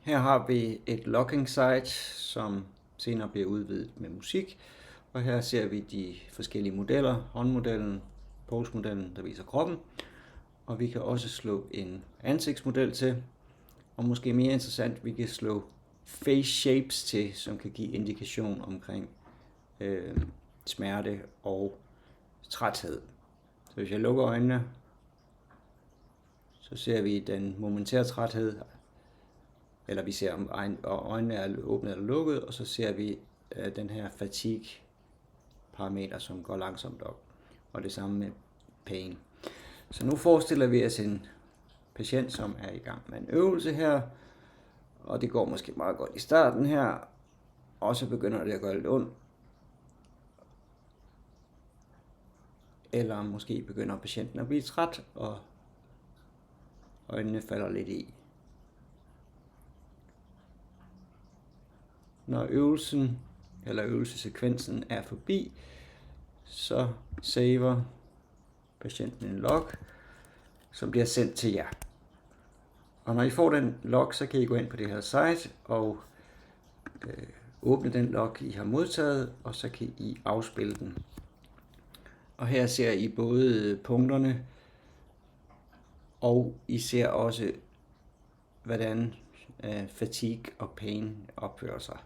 Her har vi et logging site, som senere bliver udvidet med musik. Og her ser vi de forskellige modeller, håndmodellen, postmodellen, der viser kroppen. Og vi kan også slå en ansigtsmodel til. Og måske mere interessant, vi kan slå face shapes til, som kan give indikation omkring smerte og træthed. Så hvis jeg lukker øjnene, så ser vi den momentære træthed, eller vi ser om øjnene er åbnet eller lukket, og så ser vi den her fatigue parameter, som går langsomt op, og det samme med pain. Så nu forestiller vi os en patient, som er i gang med en øvelse her, og det går måske meget godt i starten her, og så begynder det at gøre lidt ondt. Eller måske begynder patienten at blive træt, og øjnene falder lidt i. Når øvelsen eller øvelsesekvensen er forbi, så saver patienten en log, som bliver sendt til jer. Og når I får den log, så kan I gå ind på det her site og åbne den log, I har modtaget, og så kan I afspille den. Og her ser I både punkterne, og I ser også, hvordan fatigue og pain opfører sig.